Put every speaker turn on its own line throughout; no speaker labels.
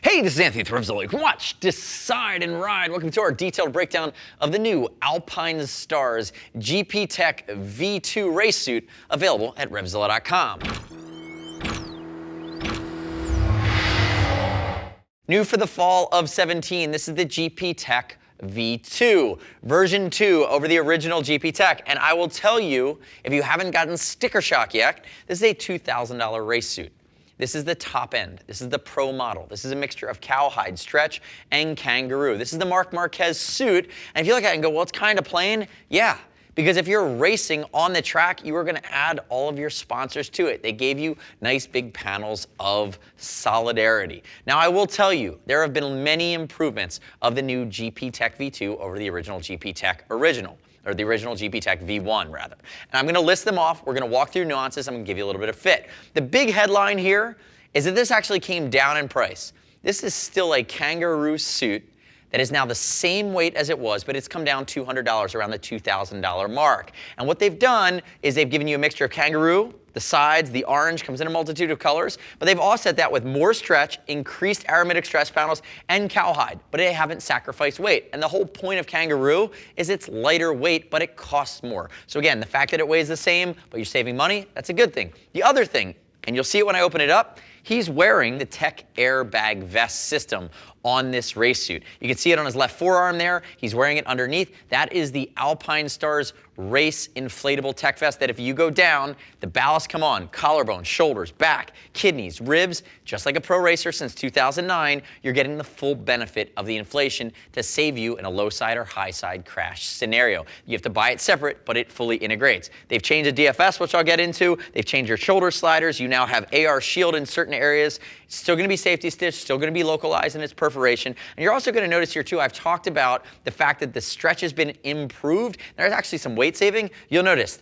Hey, this is Anthony with RevZilla. You can watch, decide, and ride. Welcome to our detailed breakdown of the new Alpinestars GP Tech V2 race suit, available at RevZilla.com. New for the fall of 17, this is the GP Tech V2, version 2 over the original GP Tech. And I will tell you, if you haven't gotten sticker shock yet, this is a $2,000 race suit. This is the top end. This is the pro model. This is a mixture of cowhide, stretch, and kangaroo. This is the Marc Marquez suit. And if you look at it and go, well, it's kind of plain. Yeah, because if you're racing on the track, you are going to add all of your sponsors to it. They gave you nice big panels of solidarity. Now, I will tell you, there have been many improvements of the new GP Tech V2 over the original GP Tech original. Or the original GP Tech V1, rather. And I'm going to list them off. We're going to walk through nuances. I'm going to give you a little bit of fit. The big headline here is that this actually came down in price. This is still a kangaroo suit that is now the same weight as it was, but it's come down $200, around the $2,000 mark. And what they've done is they've given you a mixture of kangaroo, the sides, the orange comes in a multitude of colors, but they've offset that with more stretch, increased aramidtic stretch panels, and cowhide, but they haven't sacrificed weight. And the whole point of kangaroo is it's lighter weight, but it costs more. So again, the fact that it weighs the same, but you're saving money, that's a good thing. The other thing, and you'll see it when I open it up, he's wearing the Tech Airbag vest system on this race suit. You can see it on his left forearm there. He's wearing it underneath. That is the Alpinestars race inflatable tech vest that if you go down, the ballast come on, collarbone, shoulders, back, kidneys, ribs, just like a pro racer since 2009, you're getting the full benefit of the inflation to save you in a low side or high side crash scenario. You have to buy it separate, but it fully integrates. They've changed the DFS, which I'll get into. They've changed your shoulder sliders. You now have AR shield in certain areas. It's still going to be safety stitched, still going to be localized in its perforation. And you're also going to notice here too, I've talked about the fact that the stretch has been improved. There's actually some weight saving. You'll notice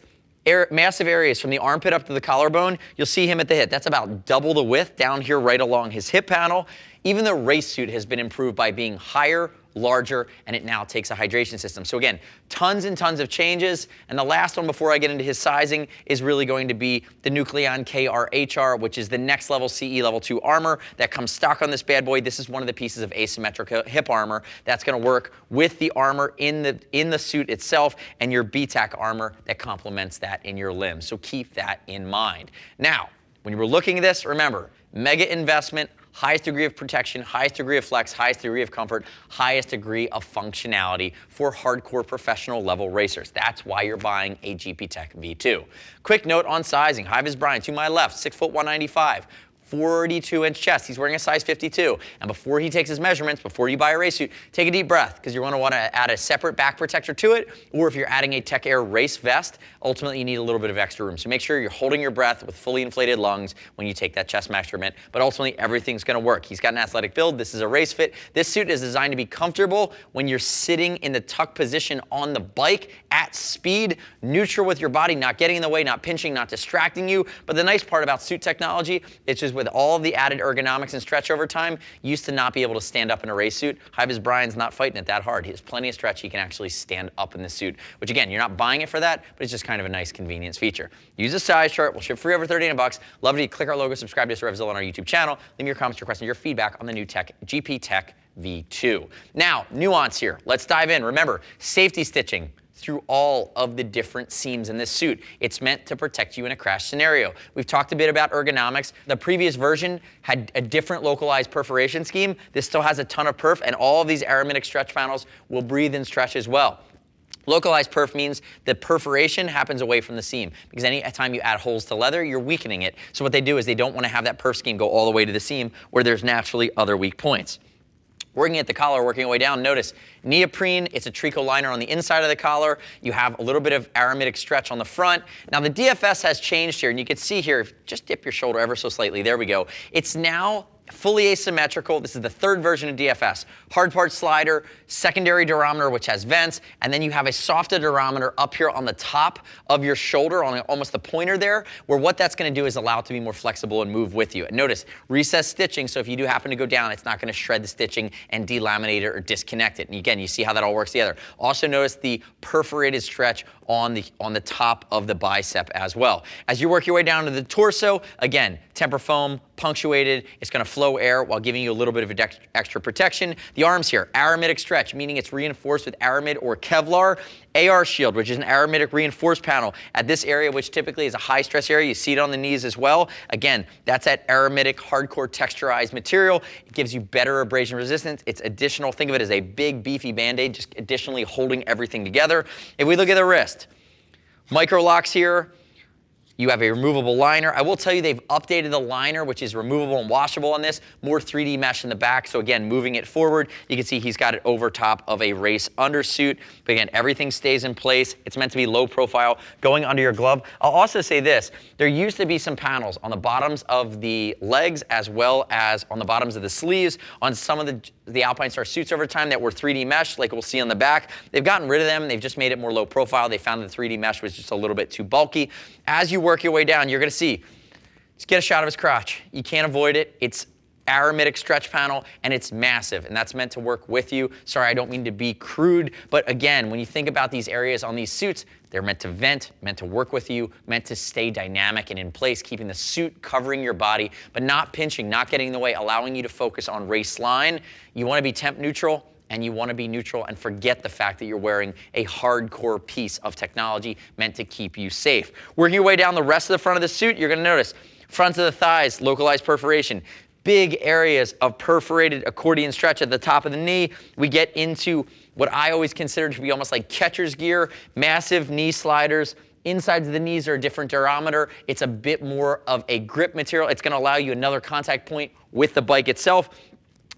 massive areas from the armpit up to the collarbone. You'll see him at the hip. That's about double the width down here right along his hip panel. Even the race suit has been improved by being higher, larger, and it now takes a hydration system. So again, tons and tons of changes. And the last one before I get into his sizing is really going to be the Nucleon KR-HR, which is the next level CE level 2 armor that comes stock on this bad boy. This is one of the pieces of asymmetric hip armor that's going to work with the armor in the suit itself and your BTAC armor that complements that in your limbs. So keep that in mind. Now, when you were looking at this, remember, mega investment, highest degree of protection, highest degree of flex, highest degree of comfort, highest degree of functionality for hardcore professional level racers. That's why you're buying a GP Tech V2. Quick note on sizing. Hi, Brian, to my left, 6'1", 195. 42-inch chest. He's wearing a size 52. And before he takes his measurements, before you buy a race suit, take a deep breath because you're going to want to add a separate back protector to it. Or if you're adding a Tech Air race vest, ultimately you need a little bit of extra room. So make sure you're holding your breath with fully inflated lungs when you take that chest measurement. But ultimately everything's going to work. He's got an athletic build. This is a race fit. This suit is designed to be comfortable when you're sitting in the tuck position on the bike at speed, neutral with your body, not getting in the way, not pinching, not distracting you. But the nice part about suit technology, it's just with all of the added ergonomics and stretch over time, you used to not be able to stand up in a race suit. Hi-Vis Brian's not fighting it that hard. He has plenty of stretch. He can actually stand up in the suit, which again, you're not buying it for that, but it's just kind of a nice convenience feature. Use a size chart. We'll ship free over 39 bucks. Love it if you click our logo, subscribe to us at RevZilla on our YouTube channel. Leave me your comments, your questions, your feedback on the new GP Tech V2. Now, nuance here. Let's dive in. Remember, safety stitching through all of the different seams in this suit. It's meant to protect you in a crash scenario. We've talked a bit about ergonomics. The previous version had a different localized perforation scheme. This still has a ton of perf, and all of these aramidtic stretch panels will breathe and stretch as well. Localized perf means the perforation happens away from the seam because any time you add holes to leather, you're weakening it. So what they do is they don't want to have that perf scheme go all the way to the seam where there's naturally other weak points. Working at the collar, working our way down, notice neoprene, it's a treacle liner on the inside of the collar. You have a little bit of aramidtic stretch on the front. Now the DFS has changed here, and you can see here, just dip your shoulder ever so slightly, there we go. It's now fully asymmetrical. This is the third version of DFS. Hard part slider, secondary durometer, which has vents, and then you have a softer durometer up here on the top of your shoulder, on almost the pointer there, where what that's going to do is allow it to be more flexible and move with you. And notice, recessed stitching, so if you do happen to go down, it's not going to shred the stitching and delaminate it or disconnect it. And again, you see how that all works together. Also notice the perforated stretch on the top of the bicep as well. As you work your way down to the torso, again, temper foam, punctuated. It's going to flow air while giving you a little bit of extra protection. The arms here, aramid stretch, meaning it's reinforced with aramid or Kevlar. AR shield, which is an aramid reinforced panel at this area, which typically is a high stress area. You see it on the knees as well. Again, that's that aramid hardcore texturized material. It gives you better abrasion resistance. It's additional. Think of it as a big beefy Band-Aid, just additionally holding everything together. If we look at the wrist, micro locks here. You have a removable liner. I will tell you they've updated the liner, which is removable and washable on this. More 3D mesh in the back. So again, moving it forward, you can see he's got it over top of a race undersuit. But again, everything stays in place. It's meant to be low profile, going under your glove. I'll also say this. There used to be some panels on the bottoms of the legs as well as on the bottoms of the sleeves on some of the Alpinestars suits over time that were 3D mesh, like we'll see on the back. They've gotten rid of them. They've just made it more low profile. They found the 3D mesh was just a little bit too bulky. As you work your way down, you're going to see, just get a shot of his crotch. You can't avoid it. It's aramid stretch panel, and it's massive, and that's meant to work with you. Sorry, I don't mean to be crude, but again, when you think about these areas on these suits, they're meant to vent, meant to work with you, meant to stay dynamic and in place, keeping the suit covering your body, but not pinching, not getting in the way, allowing you to focus on race line. You want to be temp neutral, and you want to be neutral and forget the fact that you're wearing a hardcore piece of technology meant to keep you safe. Working your way down the rest of the front of the suit, you're going to notice front of the thighs, localized perforation. Big areas of perforated accordion stretch at the top of the knee. We get into what I always consider to be almost like catcher's gear, massive knee sliders. Insides of the knees are a different diameter. It's a bit more of a grip material. It's going to allow you another contact point with the bike itself.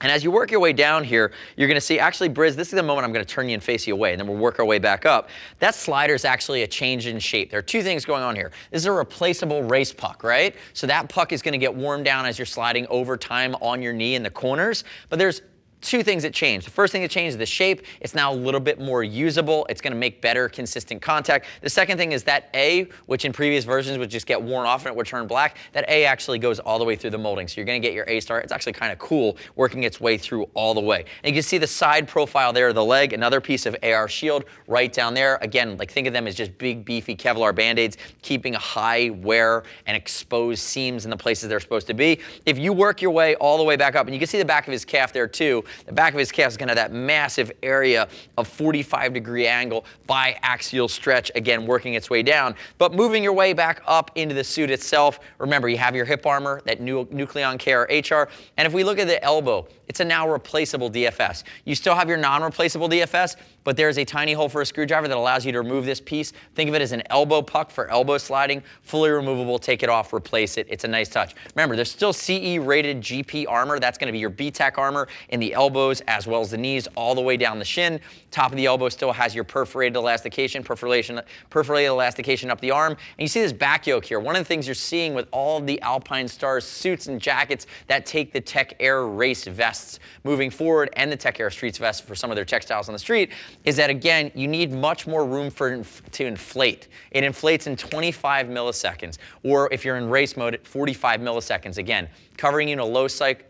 And as you work your way down here, you're going to see, actually, Briz, this is the moment I'm going to turn you and face you away, and then we'll work our way back up. That slider is actually a change in shape. There are two things going on here. This is a replaceable race puck, right? So that puck is going to get worn down as you're sliding over time on your knee in the corners. But there's two things that change. The first thing that changed is the shape. It's now a little bit more usable. It's going to make better, consistent contact. The second thing is that A, which in previous versions would just get worn off and it would turn black, that A actually goes all the way through the molding. So you're going to get your A-star. It's actually kind of cool working its way through all the way. And you can see the side profile there of the leg, another piece of AR shield right down there. Again, like think of them as just big, beefy Kevlar Band-Aids, keeping a high wear and exposed seams in the places they're supposed to be. If you work your way all the way back up, and you can see the back of his calf there too, the back of his calf is going to have that massive area of 45-degree angle, biaxial stretch, again, working its way down. But moving your way back up into the suit itself, remember, you have your hip armor, that new Nucleon KR HR, and if we look at the elbow, it's a now replaceable DFS. You still have your non-replaceable DFS, but there's a tiny hole for a screwdriver that allows you to remove this piece. Think of it as an elbow puck for elbow sliding, fully removable, take it off, replace it. It's a nice touch. Remember, there's still CE rated GP armor. That's going to be your BTAC armor in the elbows as well as the knees all the way down the shin. Top of the elbow still has your perforated elastication up the arm. And you see this back yoke here. One of the things you're seeing with all of the Alpinestars suits and jackets that take the Tech Air race vests moving forward and the Tech Air Streets vest for some of their textiles on the street is that, again, you need much more room to inflate. It inflates in 25 milliseconds, or if you're in race mode, at 45 milliseconds. Again, covering you in a low side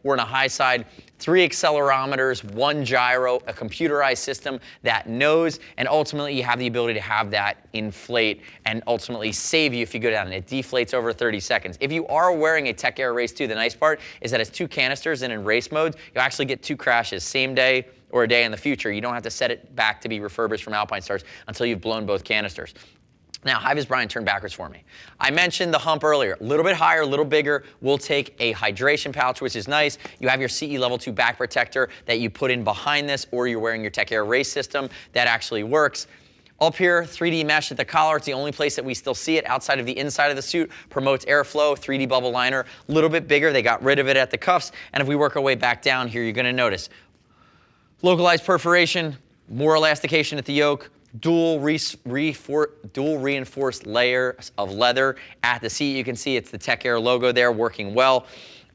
or in a high side. 3 accelerometers, 1 gyro, a computerized system that knows, and ultimately you have the ability to have that inflate and ultimately save you if you go down, and it deflates over 30 seconds. If you are wearing a Tech Air Race 2, the nice part is that it's 2 canisters, and in race mode, you actually get 2 crashes, same day or a day in the future. You don't have to set it back to be refurbished from Alpinestars until you've blown both canisters. Now, have his Brian turn backwards for me. I mentioned the hump earlier. A little bit higher, a little bigger. We'll take a hydration pouch, which is nice. You have your CE Level 2 back protector that you put in behind this, or you're wearing your Tech Air Race system. That actually works. Up here, 3D mesh at the collar. It's the only place that we still see it outside of the inside of the suit. Promotes airflow, 3D bubble liner. A little bit bigger. They got rid of it at the cuffs. And if we work our way back down here, you're going to notice localized perforation, more elastication at the yoke, dual reinforced layers of leather at the seat. You can see it's the Tech Air logo there working well.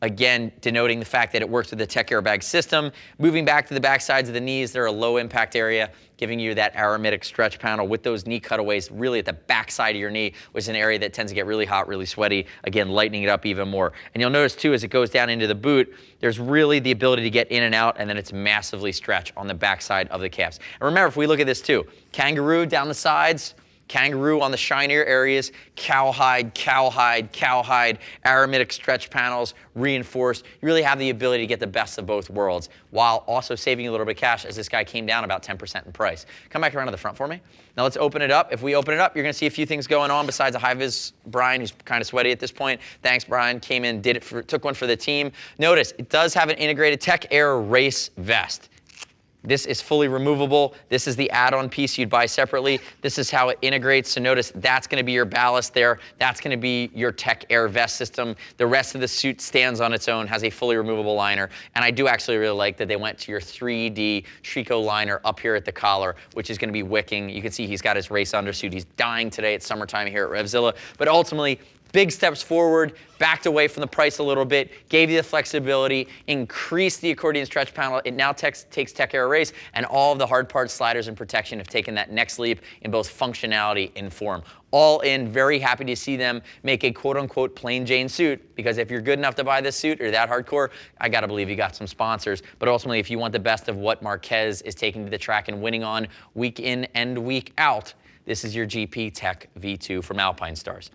Again, denoting the fact that it works with the Tech Airbag system. Moving back to the back sides of the knees, they're a low impact area, giving you that aramid stretch panel with those knee cutaways really at the back side of your knee, which is an area that tends to get really hot, really sweaty, again, lightening it up even more. And you'll notice too, as it goes down into the boot, there's really the ability to get in and out, and then it's massively stretched on the back side of the calves. And remember, if we look at this too, kangaroo down the sides, Kangaroo on the shinier areas, cowhide, cowhide, cowhide, aramiddic stretch panels, reinforced. You really have the ability to get the best of both worlds while also saving a little bit of cash, as this guy came down about 10% in price. Come back around to the front for me. Now let's open it up. If we open it up, you're going to see a few things going on besides a high-vis Brian, who's kind of sweaty at this point. Thanks, Brian. Came in, took one for the team. Notice it does have an integrated Tech Air race vest. This is fully removable. This is the add-on piece you'd buy separately. This is how it integrates. So notice that's going to be your ballast there. That's going to be your Tech Air vest system. The rest of the suit stands on its own, has a fully removable liner. And I do actually really like that they went to your 3D Trico liner up here at the collar, which is going to be wicking. You can see he's got his race undersuit. He's dying today. It's summertime here at RevZilla. But ultimately, big steps forward, backed away from the price a little bit, gave you the flexibility, increased the accordion stretch panel. It now takes Tech Air Race, and all of the hard part sliders and protection have taken that next leap in both functionality and form. All in, very happy to see them make a quote-unquote plain Jane suit, because if you're good enough to buy this suit or that hardcore, I gotta believe you got some sponsors. But ultimately, if you want the best of what Marquez is taking to the track and winning on week in and week out, this is your GP Tech V2 from Alpinestars.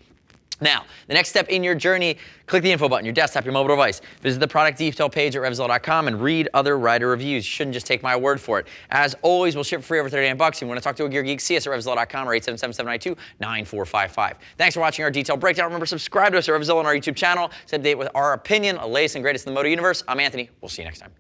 Now, the next step in your journey, click the info button, your desktop, your mobile device. Visit the product detail page at RevZilla.com and read other rider reviews. You shouldn't just take my word for it. As always, we'll ship for free over $39. If you want to talk to a gear geek, see us at RevZilla.com or 877-792-9455. Thanks for watching our detailed breakdown. Remember, subscribe to us at RevZilla on our YouTube channel. Stay up to date with our opinion, the latest and greatest in the moto universe. I'm Anthony. We'll see you next time.